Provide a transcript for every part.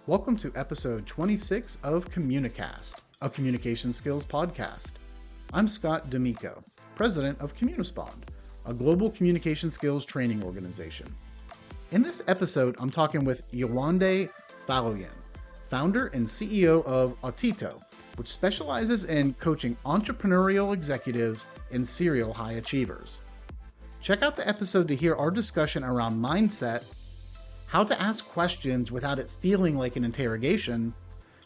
Welcome to episode 26 of Communicast, a communication skills podcast. I'm Scott D'Amico, president of Communispond, a global communication skills training organization. In this episode, I'm talking with Yewande Faloyin, founder and CEO of OTITO, which specializes in coaching entrepreneurial executives and serial high achievers. Check out the episode to hear our discussion around mindset, how to ask questions without it feeling like an interrogation,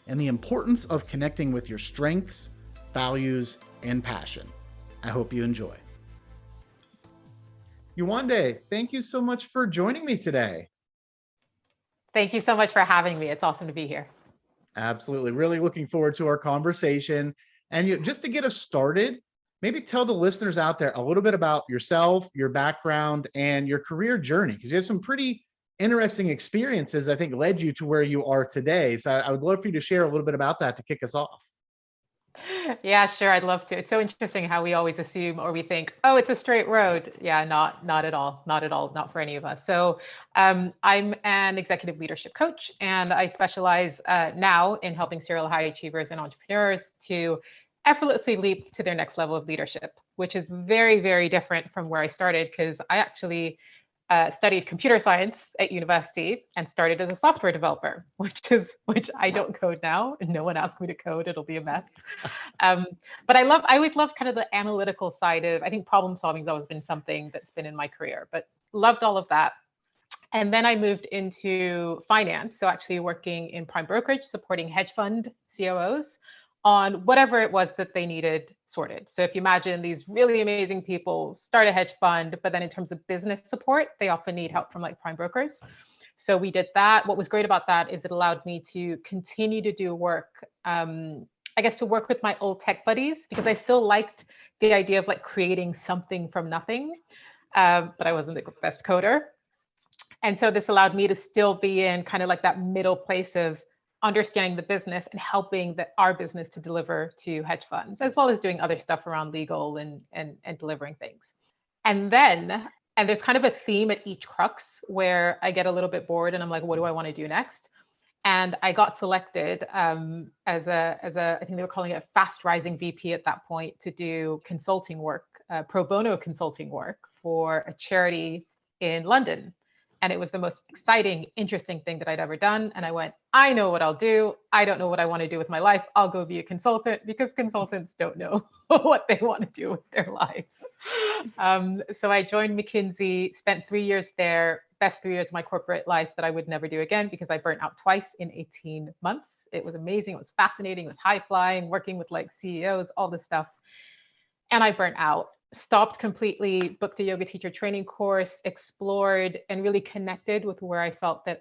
and the importance of connecting with your strengths, values, and passion. I hope you enjoy. Yewande, thank you so much for joining me today. Thank you so much for having me. It's awesome to be here. Absolutely. Really looking forward to our conversation. And just to get us started, maybe tell the listeners out there a little bit about yourself, your background, and your career journey, because you have some pretty interesting experiences, I think, led you to where you are today. So I would love for you to share a little bit about that to kick us off. Yeah, sure. I'd love to. It's so interesting how we always assume or we think, oh, it's a straight road. Yeah, not at all. Not at all. Not for any of us. So I'm an executive leadership coach, and I specialize now in helping serial high achievers and entrepreneurs to effortlessly leap to their next level of leadership, which is very, very different from where I started, because I actually studied computer science at university and started as a software developer, which I don't code now. No one asked me to code; it'll be a mess. But I always love kind of the analytical side of. I think problem solving has always been something that's been in my career, but loved all of that. And then I moved into finance, so actually working in prime brokerage, supporting hedge fund COOs on whatever it was that they needed sorted. So if you imagine these really amazing people start a hedge fund, but then in terms of business support, they often need help from like prime brokers. So we did that. What was great about that is it allowed me to continue to do work, I guess, to work with my old tech buddies, because I still liked the idea of like creating something from nothing, but I wasn't the best coder. And so this allowed me to still be in kind of like that middle place of understanding the business and helping our business to deliver to hedge funds, as well as doing other stuff around legal and delivering things. And there's kind of a theme at each crux where I get a little bit bored and I'm like, what do I want to do next? And I got selected as a I think they were calling it a fast rising VP at that point, to do consulting work, pro bono consulting work for a charity in London. And it was the most exciting, interesting thing that I'd ever done. And I went, I know what I'll do. I don't know what I want to do with my life. I'll go be a consultant, because consultants don't know what they want to do with their lives. So I joined McKinsey, spent 3 years there, best 3 years of my corporate life that I would never do again, because I burnt out twice in 18 months. It was amazing. It was fascinating. It was high flying, working with like CEOs, all this stuff. And I burnt out. Stopped completely, booked a yoga teacher training course, explored and really connected with where I felt that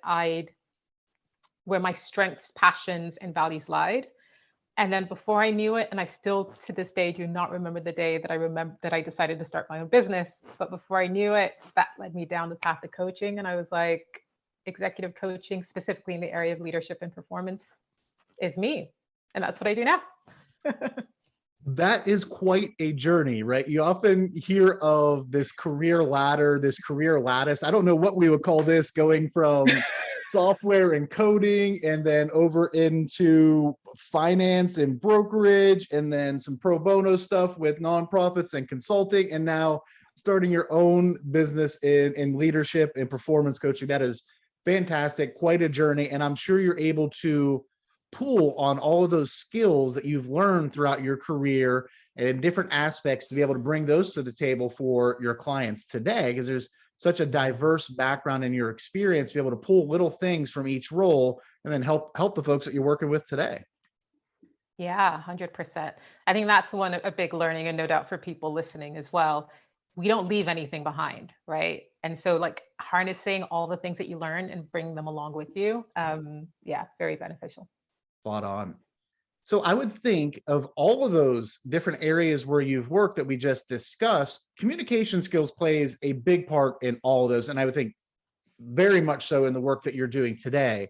where my strengths, passions, and values lied. And then before I knew it, and I still to this day do not remember the day that I decided to start my own business, but before I knew it, that led me down the path of coaching. And I was like, executive coaching, specifically in the area of leadership and performance, is me. And that's what I do now. That is quite a journey, right? You often hear of this career ladder, this career lattice. I don't know what we would call this, going from software and coding and then over into finance and brokerage, and then some pro bono stuff with nonprofits and consulting, and now starting your own business in leadership and performance coaching. That is fantastic, quite a journey. And I'm sure you're able to pull on all of those skills that you've learned throughout your career and in different aspects to be able to bring those to the table for your clients today, because there's such a diverse background in your experience to be able to pull little things from each role and then help the folks that you're working with today. Yeah, 100%. I think that's a big learning, and no doubt for people listening as well. We don't leave anything behind, right? And so like harnessing all the things that you learn and bring them along with you, it's very beneficial. Spot on. So I would think of all of those different areas where you've worked that we just discussed, communication skills plays a big part in all of those. And I would think very much so in the work that you're doing today.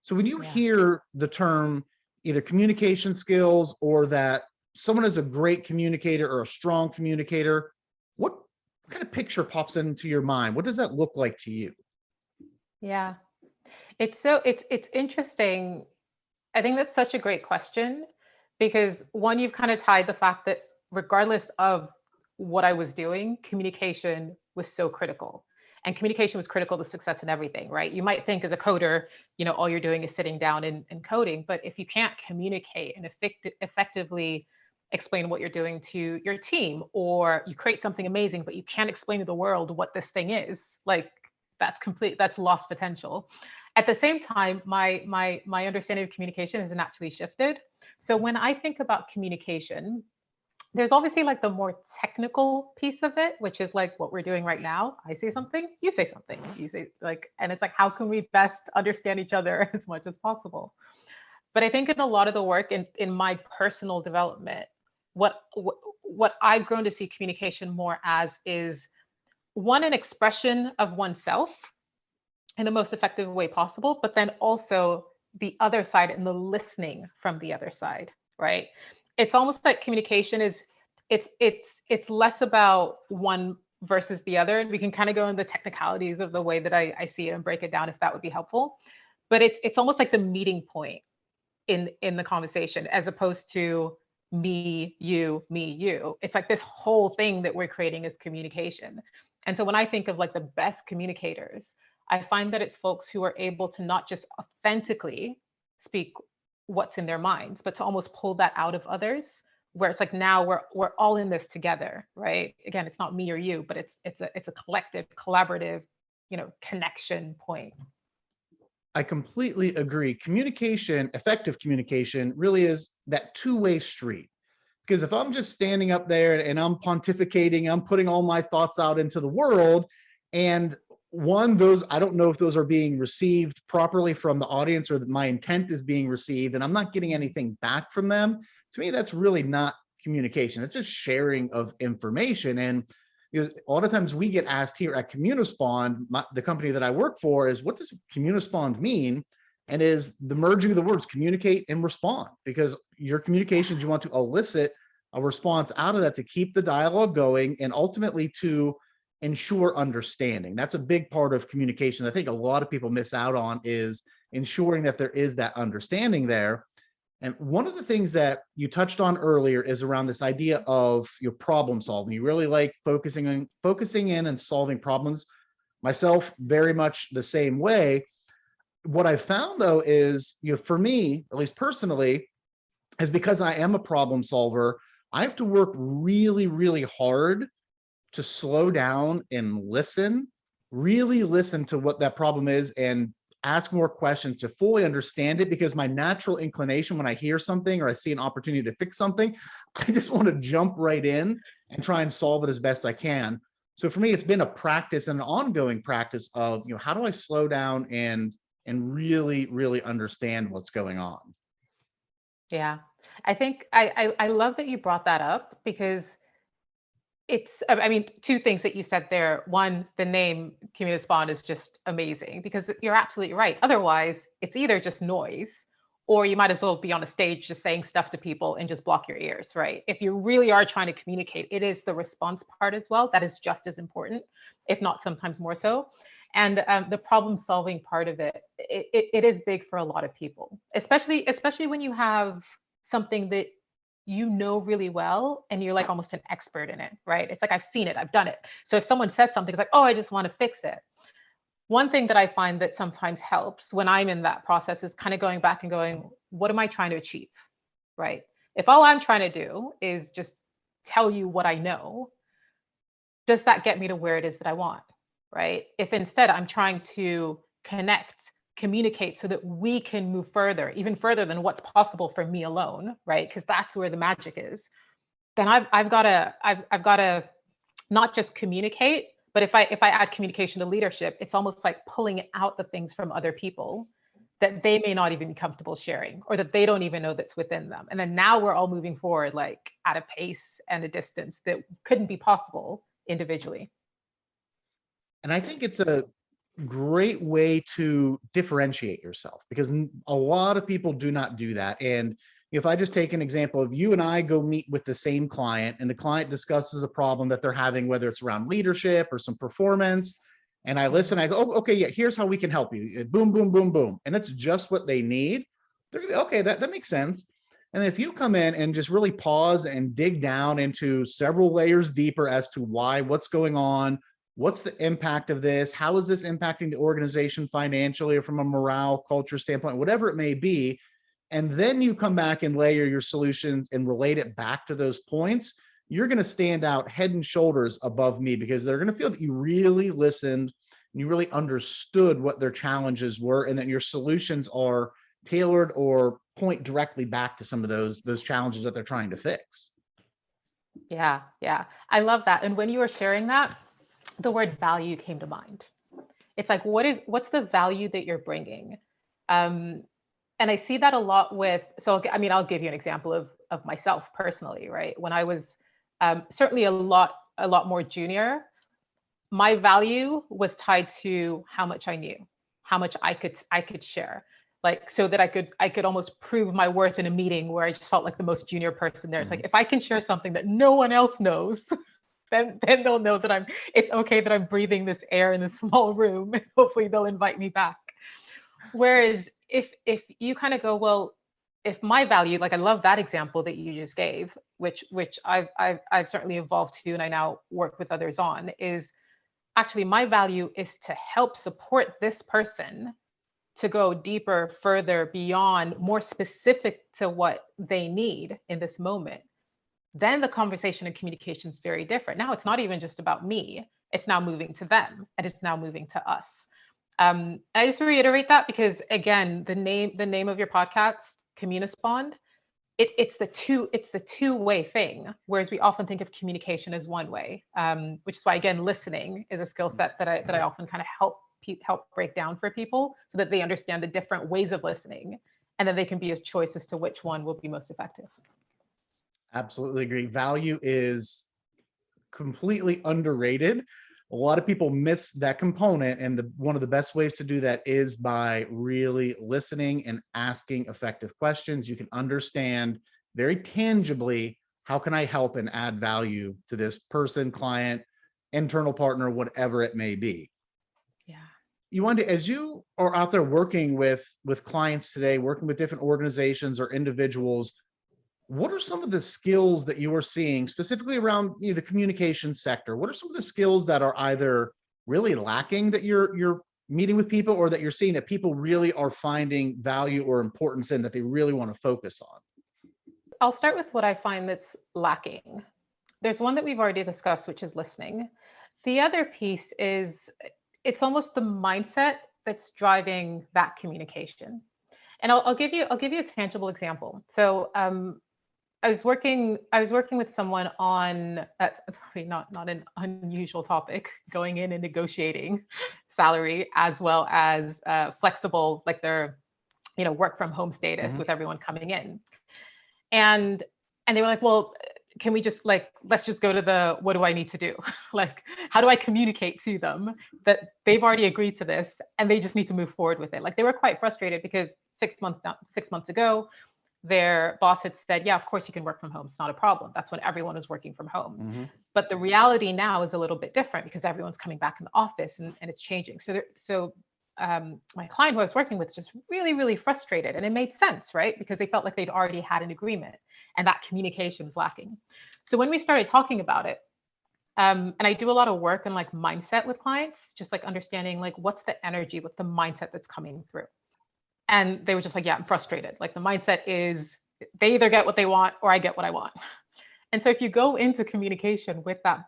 So when you hear the term either communication skills or that someone is a great communicator or a strong communicator, what kind of picture pops into your mind? What does that look like to you? Yeah. It's interesting. I think that's such a great question because one, you've kind of tied the fact that regardless of what I was doing, communication was so critical. And communication was critical to success in everything, right? You might think as a coder, all you're doing is sitting down and coding, but if you can't communicate and effectively explain what you're doing to your team, or you create something amazing, but you can't explain to the world what this thing is, like that's lost potential. At the same time, my understanding of communication has naturally shifted. So when I think about communication, there's obviously like the more technical piece of it, which is like what we're doing right now. I say something, you say something, you say like, and it's like, how can we best understand each other as much as possible? But I think in a lot of the work in my personal development, what I've grown to see communication more as is one, an expression of oneself in the most effective way possible, but then also the other side and the listening from the other side, right? It's almost like communication is it's less about one versus the other. And we can kind of go into the technicalities of the way that I see it and break it down if that would be helpful. But it's almost like the meeting point in the conversation, as opposed to me, you, me, you. It's like this whole thing that we're creating is communication. And so when I think of like the best communicators, I find that it's folks who are able to not just authentically speak what's in their minds, but to almost pull that out of others, where it's like now we're all in this together, right? Again, it's not me or you, but it's a collective, collaborative, connection point. I completely agree. Communication, effective communication, really is that two-way street. Because if I'm just standing up there and I'm pontificating, I'm putting all my thoughts out into the world, and those, I don't know if those are being received properly from the audience, or that my intent is being received and I'm not getting anything back from them. To me, that's really not communication. It's just sharing of information. And a lot of times we get asked here at Communispond, the company that I work for, is what does Communispond mean? And is the merging of the words communicate and respond, because your communications, you want to elicit a response out of that to keep the dialogue going and ultimately to ensure understanding. That's a big part of communication. I think a lot of people miss out on, is ensuring that there is that understanding there. And one of the things that you touched on earlier is around this idea of your problem solving. You really like focusing in and solving problems. Myself, very much the same way. What I found though is, for me, at least personally, is because I am a problem solver, I have to work really, really hard to slow down and listen, really listen to what that problem is and ask more questions to fully understand it. Because my natural inclination when I hear something or I see an opportunity to fix something, I just want to jump right in and try and solve it as best I can. So for me, it's been a practice and an ongoing practice of, how do I slow down and really, really understand what's going on? Yeah. I think I love that you brought that up, because I mean, two things that you said there. One, the name Communispond is just amazing, because you're absolutely right. Otherwise, it's either just noise, or you might as well be on a stage just saying stuff to people and just block your ears, right? If you really are trying to communicate, it is the response part as well that is just as important, if not sometimes more so. And the problem solving part of it is big for a lot of people, especially when you have something that really well and you're like almost an expert in it, right? It's like, I've seen it, I've done it. So if someone says something, it's like, oh, I just want to fix it. One thing that I find that sometimes helps when I'm in that process is kind of going back and going, what am I trying to achieve, right? If all I'm trying to do is just tell you what I know, does that get me to where it is that I want, right? If instead I'm trying to connect, communicate so that we can move further, even further than what's possible for me alone, right? Because that's where the magic is. Then I've got to not just communicate, but if I add communication to leadership, it's almost like pulling out the things from other people that they may not even be comfortable sharing, or that they don't even know that's within them. And then now we're all moving forward like at a pace and a distance that couldn't be possible individually. And I think it's a great way to differentiate yourself, because a lot of people do not do that. And if I just take an example of you and I go meet with the same client, and the client discusses a problem that they're having, whether it's around leadership or some performance, And I listen, I go, oh, okay, yeah, here's how we can help you. Boom, boom, boom, boom. And it's just what they need. They're gonna be, okay, that makes sense. And if you come in and just really pause and dig down into several layers deeper as to why, what's going on, what's the impact of this, how is this impacting the organization financially or from a morale, culture standpoint, whatever it may be, and then you come back and layer your solutions and relate it back to those points, you're going to stand out head and shoulders above me, because they're going to feel that you really listened and you really understood what their challenges were, and that your solutions are tailored or point directly back to some of those challenges that they're trying to fix. Yeah, yeah. I love that. And when you were sharing that, the word value came to mind. It's like, what's the value that you're bringing? And I see that a lot with, so I mean, I'll give you an example of myself personally, right? When I was certainly a lot more junior, my value was tied to how much I knew, how much I could share, like so that I could almost prove my worth in a meeting where I just felt like the most junior person there. It's like, if I can share something that no one else knows, then they'll know that it's okay that I'm breathing this air in this small room, and hopefully they'll invite me back. Whereas if you kind of go, well, if my value, like I love that example that you just gave, which I've certainly evolved to, and I now work with others on, is actually my value is to help support this person to go deeper, further, beyond, more specific to what they need in this moment. Then the conversation and communication is very different. Now it's not even just about me, it's now moving to them, and it's now moving to us. I just reiterate that because, again, the name of your podcast, Communispond, it's the two-way thing, whereas we often think of communication as one way, which is why, again, listening is a skill set that I often kind of help break down for people, so that they understand the different ways of listening, and then they can be a choice as to which one will be most effective. Absolutely agree. Value is completely underrated. A lot of people miss that component, and one of the best ways to do that is by really listening and asking effective questions. You can understand very tangibly, how can I help and add value to this person, client, internal partner, whatever it may be. Yeah. Yewande, as you are out there working with clients today, working with different organizations or individuals, what are some of the skills that you are seeing specifically around the communication sector? What are some of the skills that are either really lacking that you're meeting with people, or that you're seeing that people really are finding value or importance in, that they really want to focus on? I'll start with what I find that's lacking. There's one that we've already discussed, which is listening. The other piece is, it's almost the mindset that's driving that communication. And I'll give you a tangible example. So I was working with someone on probably not an unusual topic, going in and negotiating salary, as well as flexible, like their work from home status with everyone coming in. And they were like, well, can we just let's just go to the, what do I need to do? Like, how do I communicate to them that they've already agreed to this and they just need to move forward with it? Like, they were quite frustrated because 6 months ago, their boss had said, yeah, of course you can work from home. It's not a problem. That's when everyone was working from home. But the reality now is a little bit different, because everyone's coming back in the office, and it's changing. So my client who I was working with just really, really frustrated. And it made sense, right? Because they felt like they'd already had an agreement, and that communication was lacking. So when we started talking about it, and I do a lot of work in like mindset with clients, just like understanding like what's the energy, what's the mindset that's coming through. And they were just like, yeah, I'm frustrated. Like, the mindset is they either get what they want or I get what I want. And so if you go into communication with that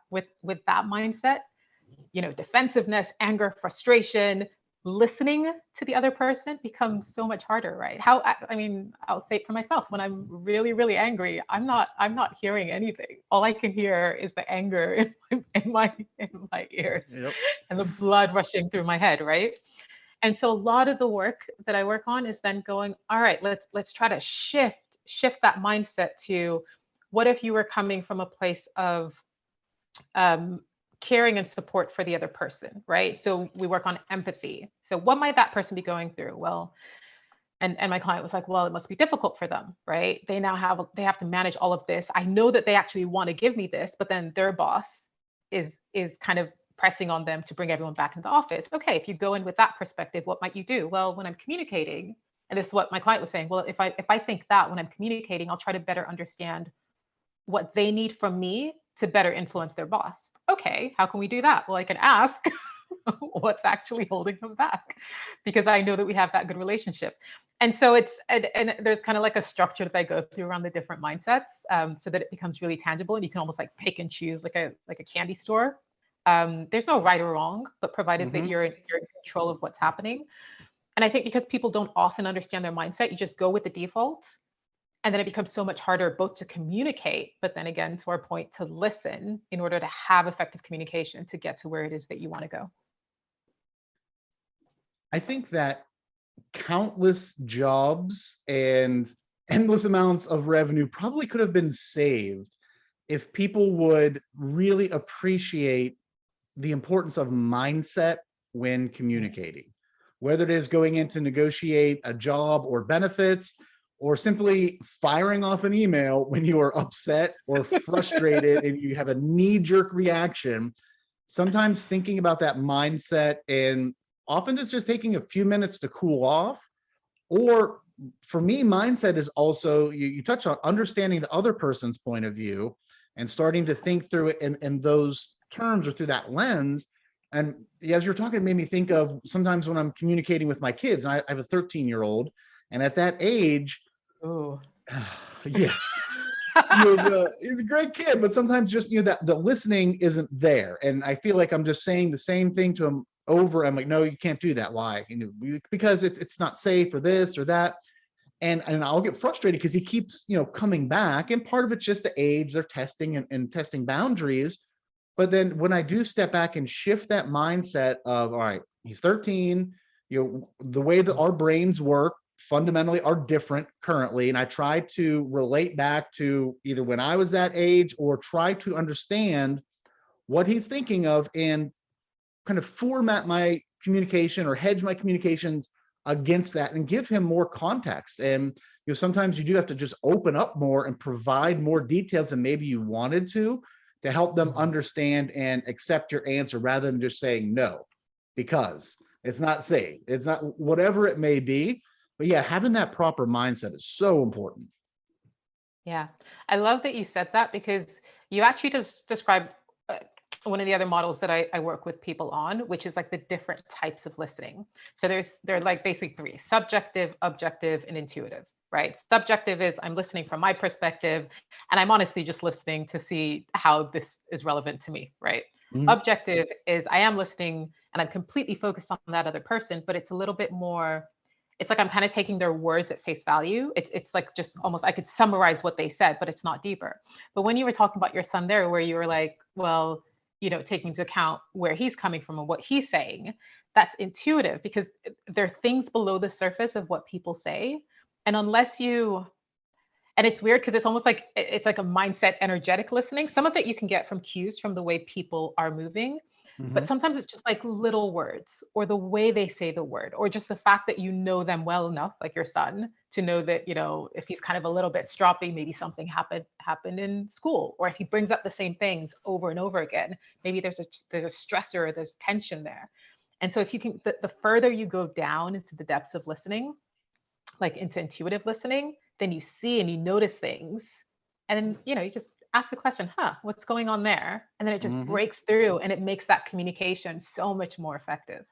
mindset, defensiveness, anger, frustration, listening to the other person becomes so much harder, right? I mean, I'll say it for myself. When I'm really, really angry, I'm not hearing anything. All I can hear is the anger in my ears, and the blood rushing through my head, right? And so a lot of the work that I work on is then going, all right, let's try to shift that mindset to, what if you were coming from a place of caring and support for the other person, right? So we work on empathy. So what might that person be going through? Well, and my client was like, well, it must be difficult for them, right? They have to manage all of this. I know that they actually want to give me this, but then their boss is kind of pressing on them to bring everyone back into the office. Okay, if you go in with that perspective, what might you do? Well, when I'm communicating, and this is what my client was saying, well, if I think that when I'm communicating, I'll try to better understand what they need from me to better influence their boss. Okay, how can we do that? Well, I can ask what's actually holding them back, because I know that we have that good relationship. And so and there's kind of like a structure that I go through around the different mindsets, so that it becomes really tangible, and you can almost like pick and choose like a candy store. There's no right or wrong, but provided that you're in control of what's happening. And I think because people don't often understand their mindset, you just go with the default, and then it becomes so much harder both to communicate, but then again, to our point, to listen in order to have effective communication to get to where it is that you want to go. I think that countless jobs and endless amounts of revenue probably could have been saved if people would really appreciate the importance of mindset when communicating, whether it is going in to negotiate a job or benefits, or simply firing off an email when you are upset or frustrated and you have a knee-jerk reaction. Sometimes thinking about that mindset, and often it's just taking a few minutes to cool off. Or for me, mindset is also, you touch on understanding the other person's point of view and starting to think through it in those terms or through that lens. And as you're talking, it made me think of sometimes when I'm communicating with my kids, and I have a 13-year-old, and at that age, Oh, yes, he's a great kid, but sometimes just, that the listening isn't there. And I feel like I'm just saying the same thing to him over. I'm like, no, you can't do that. Why? Because it's not safe or this or that. And I'll get frustrated because he keeps, coming back. And part of it's just the age, they're testing and testing boundaries. But then when I do step back and shift that mindset of, all right, he's 13, the way that our brains work fundamentally are different currently. And I try to relate back to either when I was that age or try to understand what he's thinking of and kind of format my communication or hedge my communications against that and give him more context. And sometimes you do have to just open up more and provide more details than maybe you wanted to help them understand and accept your answer, rather than just saying no, because it's not safe, it's not, whatever it may be. But yeah, having that proper mindset is so important. yeah. I love that you said that, because you actually just described one of the other models that I work with people on, which is like the different types of listening. So they're like basically three: subjective, objective, and intuitive, right? Subjective is I'm listening from my perspective, and I'm honestly just listening to see how this is relevant to me, right? Mhm. Objective is I am listening and I'm completely focused on that other person, but it's a little bit more, it's like I'm kind of taking their words at face value. It's like just almost I could summarize what they said, but it's not deeper. But when you were talking about your son there, where you were like, well, taking into account where he's coming from and what he's saying, that's intuitive, because there are things below the surface of what people say. And unless you, and it's weird because it's almost like it's like a mindset energetic listening. Some of it you can get from cues from the way people are moving, but Mhm. sometimes it's just like little words or the way they say the word, or just the fact that you know them well enough, like your son, to know that, if he's kind of a little bit stroppy, maybe something happened in school, or if he brings up the same things over and over again, maybe there's a stressor, there's tension there. And so if you can, the further you go down into the depths of listening, like into intuitive listening, then you see and you notice things. And then, you just ask a question, what's going on there? And then it just Mhm. breaks through and it makes that communication so much more effective.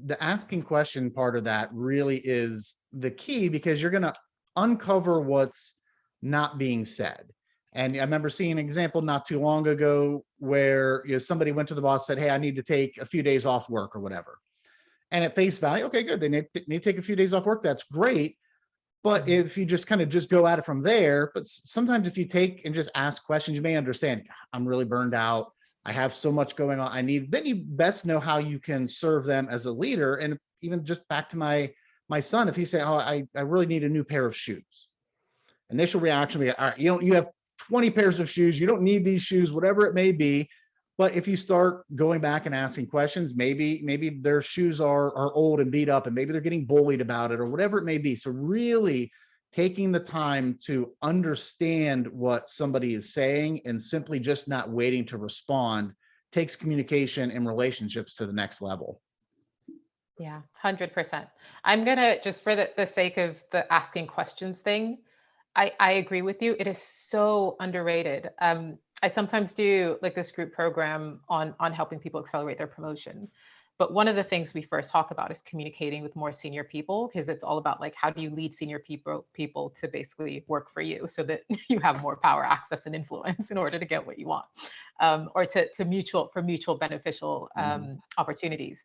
The asking question part of that really is the key, because you're going to uncover what's not being said. And I remember seeing an example not too long ago where somebody went to the boss, said, hey, I need to take a few days off work or whatever. And at face value, okay, good, they need to take a few days off work, that's great. But if you just kind of just go at it from there, but sometimes if you take and just ask questions, you may understand, I'm really burned out, I have so much going on, then you best know how you can serve them as a leader. And even just back to my son, if he say, oh, I really need a new pair of shoes, initial reaction will be, all right, you have 20 pairs of shoes, you don't need these shoes, whatever it may be. But if you start going back and asking questions, maybe their shoes are old and beat up, and maybe they're getting bullied about it, or whatever it may be. So really taking the time to understand what somebody is saying and simply just not waiting to respond takes communication and relationships to the next level. Yeah, 100%. I'm gonna, just for the sake of the asking questions thing, I agree with you. It is so underrated. I sometimes do like this group program on helping people accelerate their promotion. But one of the things we first talk about is communicating with more senior people, because it's all about like, how do you lead senior people to basically work for you so that you have more power, access, and influence in order to get what you want, or to mutual beneficial opportunities.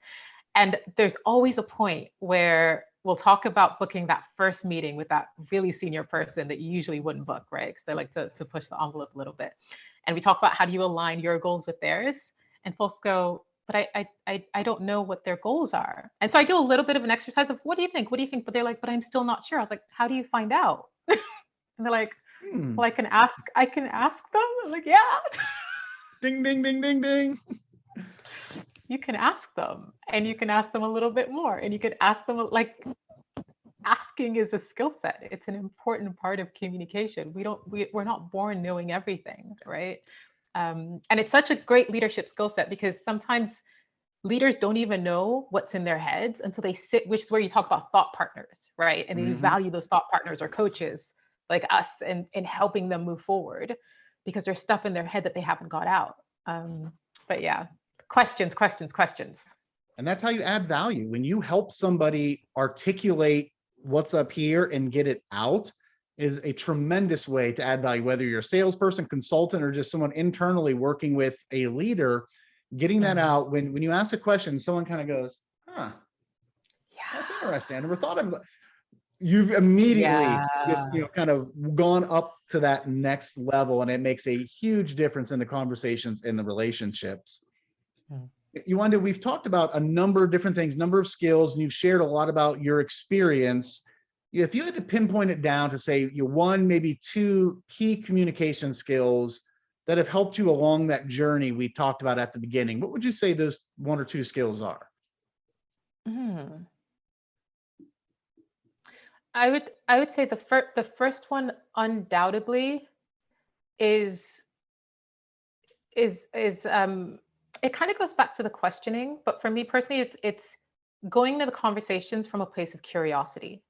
And there's always a point where we'll talk about booking that first meeting with that really senior person that you usually wouldn't book, right? Because they like to push the envelope a little bit. And we talk about how do you align your goals with theirs. And folks go, but I don't know what their goals are. And so I do a little bit of an exercise of, what do you think? What do you think? But they're like, but I'm still not sure. I was like, how do you find out? And they're like, well, I can ask them. I'm like, yeah. Ding, ding, ding, ding, ding. You can ask them, and you can ask them a little bit more, and you can ask them, like, asking is a skill set. It's an important part of communication. We're not born knowing everything, right? And it's such a great leadership skill set, because sometimes leaders don't even know what's in their heads until they sit, which is where you talk about thought partners, right? And they value those thought partners or coaches like us in helping them move forward, because there's stuff in their head that they haven't got out. But yeah. Questions. And that's how you add value. When you help somebody articulate what's up here and get it out, is a tremendous way to add value, whether you're a salesperson, consultant, or just someone internally working with a leader. Getting that out, when you ask a question, someone kind of goes, huh, that's interesting. I never thought of it. You've immediately just, kind of gone up to that next level, and it makes a huge difference in the conversations and the relationships. Yewande, we've talked about a number of different things, number of skills, and you've shared a lot about your experience. If you had to pinpoint it down to say one, maybe two key communication skills that have helped you along that journey we talked about at the beginning, what would you say those one or two skills are? I would say the first one undoubtedly is it kind of goes back to the questioning, but for me personally, it's going to the conversations from a place of curiosity.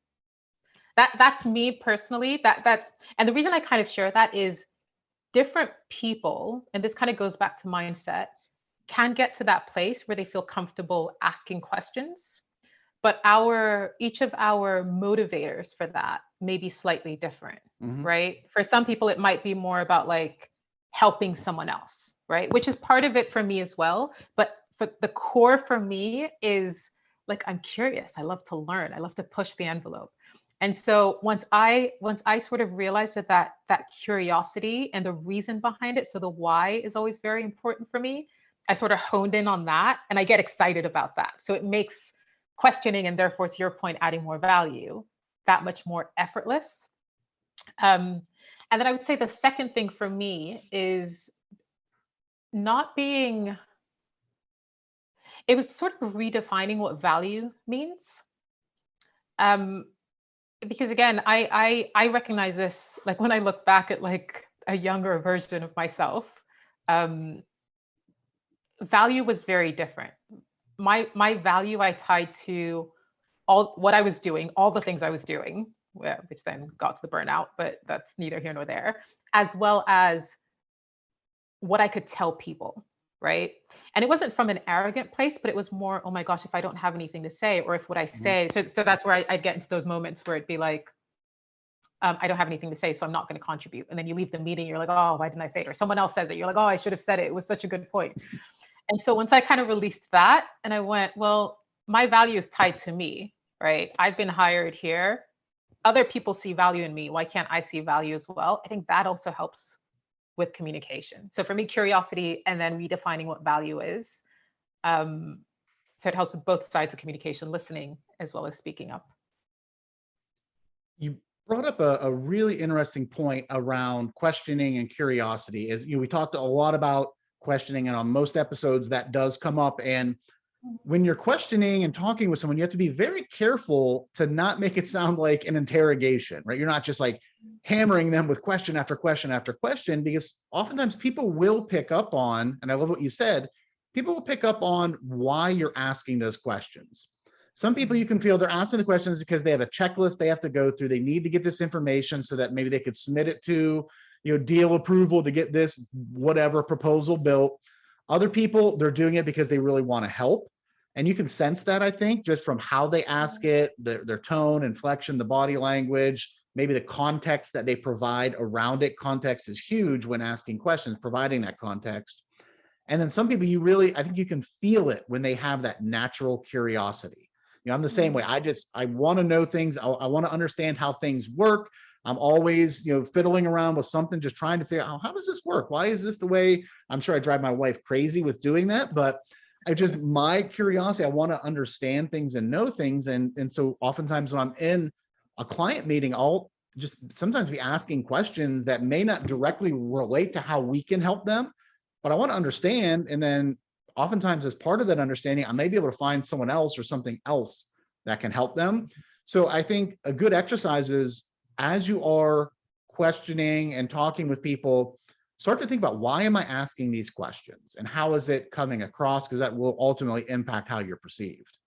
That's me personally. And the reason I kind of share that is different people, and this kind of goes back to mindset, can get to that place where they feel comfortable asking questions, but each of our motivators for that may be slightly different, right? For some people, it might be more about like helping someone else, right? Which is part of it for me as well. But for the core for me is like, I'm curious. I love to learn. I love to push the envelope. And so once I sort of realized that curiosity and the reason behind it, so the why is always very important for me, I sort of honed in on that, and I get excited about that. So it makes questioning, and therefore, to your point, adding more value, that much more effortless. And then I would say the second thing for me is it was sort of redefining what value means. Because again, I recognize this, like when I look back at like a younger version of myself, value was very different. My value I tied to all what I was doing, all the things I was doing, which then got to the burnout, but that's neither here nor there, as well as what I could tell people, right? And it wasn't from an arrogant place, but it was more, oh my gosh, if I don't have anything to say, or if what I say, so that's where I'd get into those moments where it'd be like, I don't have anything to say, so I'm not going to contribute. And then you leave the meeting, you're like, oh, why didn't I say it? Or someone else says it, you're like, oh, I should have said it. It was such a good point. And so once I kind of released that, and I went, well, my value is tied to me, right? I've been hired here. Other people see value in me. Why can't I see value as well? I think that also helps with communication. So for me, curiosity, and then redefining what value is. So it helps with both sides of communication, listening as well as speaking up. You brought up a really interesting point around questioning and curiosity. As we talked a lot about questioning, and on most episodes that does come up. And when you're questioning and talking with someone, you have to be very careful to not make it sound like an interrogation, right? You're not just like hammering them with question after question after question, because oftentimes people will pick up on, and I love what you said, people will pick up on why you're asking those questions. Some people you can feel they're asking the questions because they have a checklist they have to go through. They need to get this information so that maybe they could submit it to, deal approval to get this whatever proposal built. Other people, they're doing it because they really want to help. And you can sense that, I think, just from how they ask it, their tone, inflection, the body language, maybe the context that they provide around it. Context is huge when asking questions, providing that context. And then some people I think you can feel it when they have that natural curiosity. I'm the same way. I want to know things. I want to understand how things work. I'm always, fiddling around with something, just trying to figure out how does this work? Why is this the way? I'm sure I drive my wife crazy with doing that, but my curiosity, I want to understand things and know things. And so oftentimes when I'm in a client meeting, I'll just sometimes be asking questions that may not directly relate to how we can help them, but I want to understand. And then oftentimes as part of that understanding, I may be able to find someone else or something else that can help them. So I think a good exercise is, as you are questioning and talking with people, start to think about, why am I asking these questions and how is it coming across? Because that will ultimately impact how you're perceived.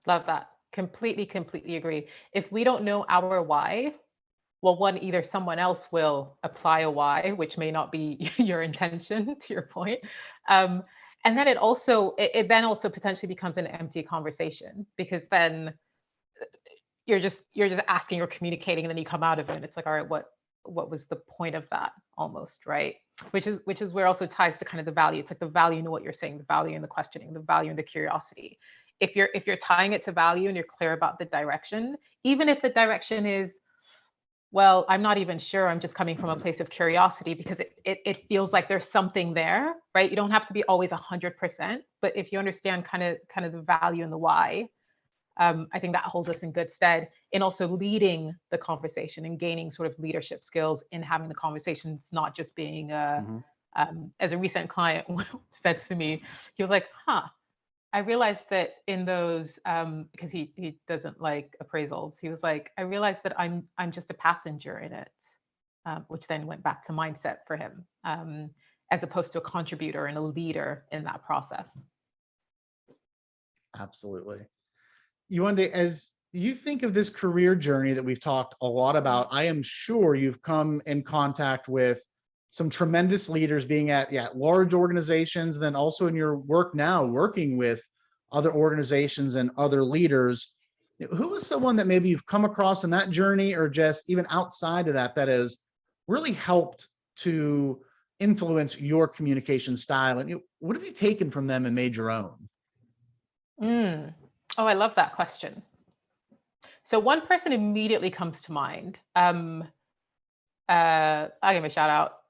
Love that. Completely agree. If we don't know our why, well, one, either someone else will apply a why, which may not be your intention, to your point. And then it then also potentially becomes an empty conversation, because then you're just asking or communicating, and then you come out of it and it's like, all right, what was the point of that, almost, right? Which is where also ties to kind of the value. It's like the value in what you're saying, the value in the questioning, the value in the curiosity. If you're tying it to value and you're clear about the direction, even if the direction is, well, I'm not even sure, I'm just coming from a place of curiosity because it feels like there's something there, right? You don't have to be always 100%, but if you understand kind of the value and the why, I think that holds us in good stead in also leading the conversation and gaining sort of leadership skills in having the conversations, not just being as a recent client said to me, he was like, I realized that in those, because he doesn't like appraisals, he was like, I realized that I'm just a passenger in it, which then went back to mindset for him, as opposed to a contributor and a leader in that process. Absolutely. Yewande, as you think of this career journey that we've talked a lot about, I am sure you've come in contact with some tremendous leaders, being at large organizations, then also in your work now, working with other organizations and other leaders. Who is someone that maybe you've come across in that journey, or just even outside of that, that has really helped to influence your communication style? And what have you taken from them and made your own? Oh, I love that question. So one person immediately comes to mind. I'll give him a shout out.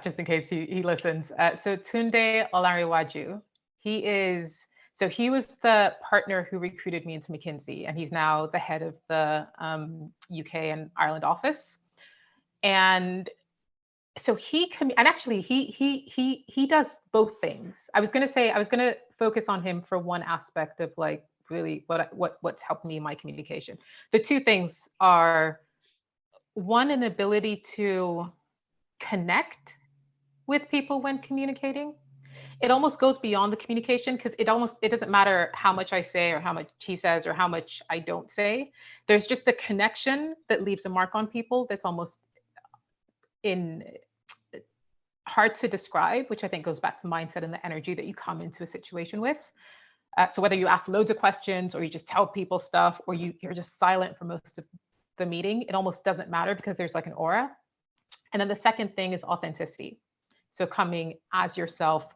Just in case he listens. So Tunde Olariwaju, he was the partner who recruited me into McKinsey, and he's now the head of the UK and Ireland office. And so he does both things. I was gonna focus on him for one aspect of like really what's helped me in my communication. The two things are, one, an ability to connect with people when communicating. It almost goes beyond the communication, because it doesn't matter how much I say or how much he says or how much I don't say. There's just a connection that leaves a mark on people that's almost hard to describe, which I think goes back to mindset and the energy that you come into a situation with. So whether you ask loads of questions or you just tell people stuff, or you're just silent for most of the meeting, it almost doesn't matter, because there's like an aura. And then the second thing is authenticity. So coming as yourself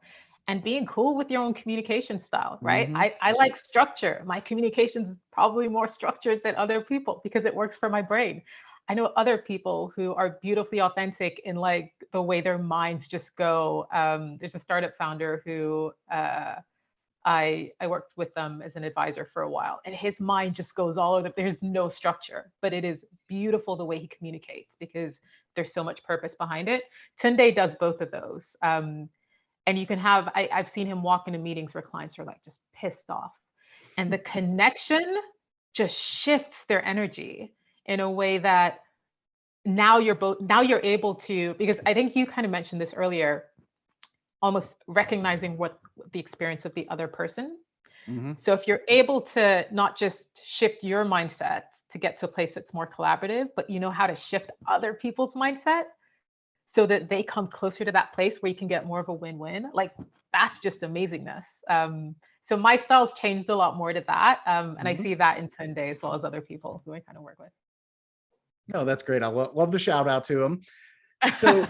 and being cool with your own communication style, right? I like structure. My communication is probably more structured than other people because it works for my brain. I know other people who are beautifully authentic in like the way their minds just go. There's a startup founder who I worked with them as an advisor for a while, and his mind just goes all over. There's no structure, but it is beautiful the way he communicates because there's so much purpose behind it. Tunde does both of those. And you can have, I've seen him walk into meetings where clients are like just pissed off, and the connection just shifts their energy in a way that now you're able to, because I think you kind of mentioned this earlier, almost recognizing what the experience of the other person. Mm-hmm. So if you're able to not just shift your mindset to get to a place that's more collaborative, but you know how to shift other people's mindset so that they come closer to that place where you can get more of a win-win, like that's just amazingness. So my style's changed a lot more to that. And I see that in Tunde as well as other people who I kind of work with. No, that's great. I love the shout out to him. So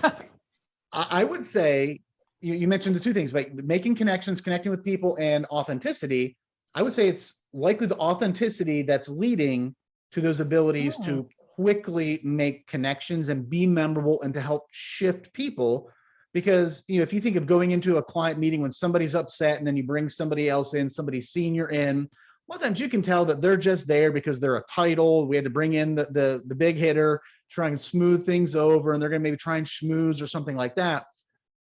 I would say, you mentioned the two things, like making connections, connecting with people, and authenticity. I would say it's likely the authenticity that's leading to those abilities to quickly make connections and be memorable and to help shift people. Because, if you think of going into a client meeting when somebody's upset and then you bring somebody else in, somebody senior in, a lot of times you can tell that they're just there because they're a title. We had to bring in the big hitter, try and smooth things over, and they're going to maybe try and schmooze or something like that.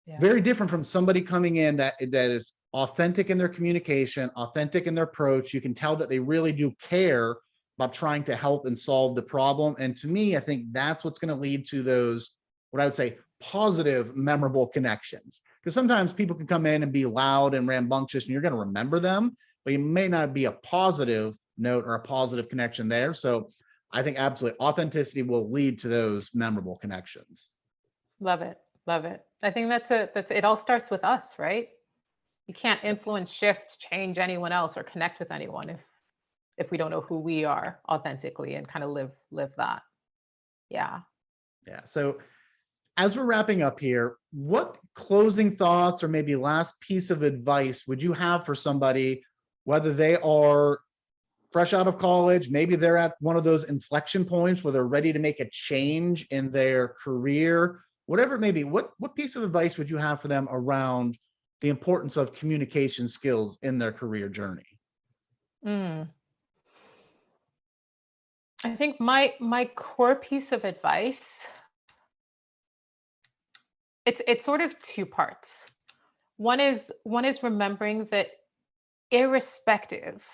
Yeah. Very different from somebody coming in that is authentic in their communication, authentic in their approach. You can tell that they really do care about trying to help and solve the problem. And to me, I think that's what's going to lead to those, what I would say, positive, memorable connections. Because sometimes people can come in and be loud and rambunctious and you're going to remember them, but you may not be a positive note or a positive connection there. So I think absolutely authenticity will lead to those memorable connections. Love it. Love it. I think that's it all starts with us, right? You can't influence, shift, change anyone else or connect with anyone if we don't know who we are authentically and kind of live that. Yeah. Yeah. So as we're wrapping up here, what closing thoughts or maybe last piece of advice would you have for somebody, whether they are fresh out of college, maybe they're at one of those inflection points where they're ready to make a change in their career, whatever it may be, what piece of advice would you have for them around the importance of communication skills in their career journey? I think my core piece of advice, it's sort of two parts. One is remembering that irrespective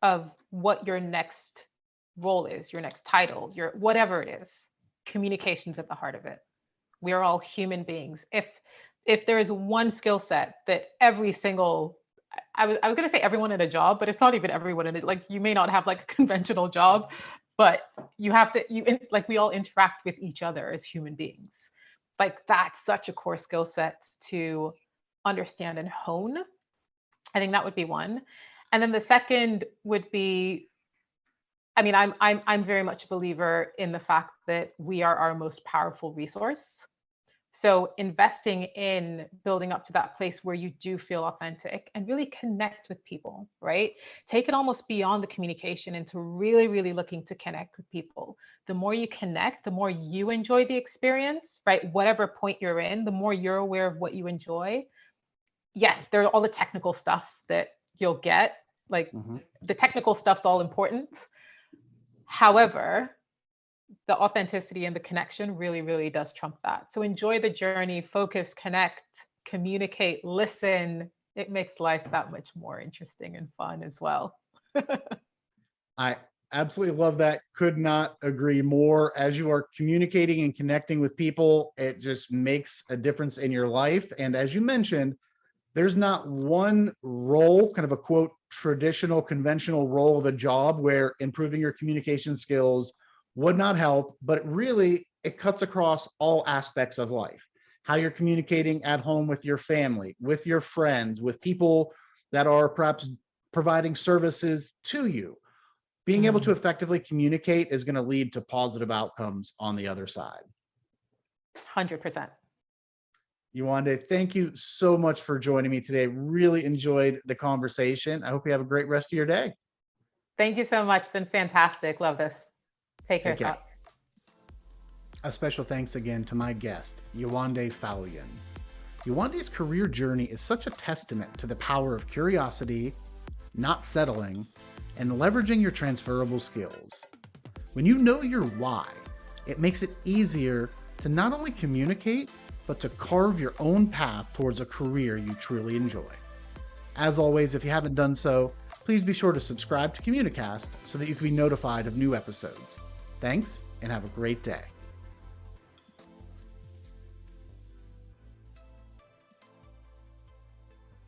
of what your next role is, your next title, your whatever it is, communication's at the heart of it. We are all human beings. If there is one skill set that every single, I was going to say everyone in a job, but it's not even everyone in it. Like you may not have like a conventional job, but you have to, like we all interact with each other as human beings. Like that's such a core skill set to understand and hone. I think that would be one. And then the second would be, I mean, I'm very much a believer in the fact that we are our most powerful resource. So investing in building up to that place where you do feel authentic and really connect with people, right? Take it almost beyond the communication into really, really looking to connect with people. The more you connect, the more you enjoy the experience, right? Whatever point you're in, the more you're aware of what you enjoy. Yes, there are all the technical stuff that you'll get. Like the technical stuff's all important. However, the authenticity and the connection really, really does trump that. So enjoy the journey, focus, connect, communicate, listen. It makes life that much more interesting and fun as well. I absolutely love that. Could not agree more. As you are communicating and connecting with people, it just makes a difference in your life. And as you mentioned, there's not one role, kind of a quote, traditional, conventional role of a job where improving your communication skills would not help, but it cuts across all aspects of life. How you're communicating at home with your family, with your friends, with people that are perhaps providing services to you. Being able to effectively communicate is going to lead to positive outcomes on the other side. 100%. Yewande, thank you so much for joining me today. Really enjoyed the conversation. I hope you have a great rest of your day. Thank you so much. It's been fantastic. Love this. Take care, Scott. A special thanks again to my guest, Yewande Faloyin. Yewande's career journey is such a testament to the power of curiosity, not settling, and leveraging your transferable skills. When you know your why, it makes it easier to not only communicate, but to carve your own path towards a career you truly enjoy. As always, if you haven't done so, please be sure to subscribe to Communicast so that you can be notified of new episodes. Thanks, and have a great day.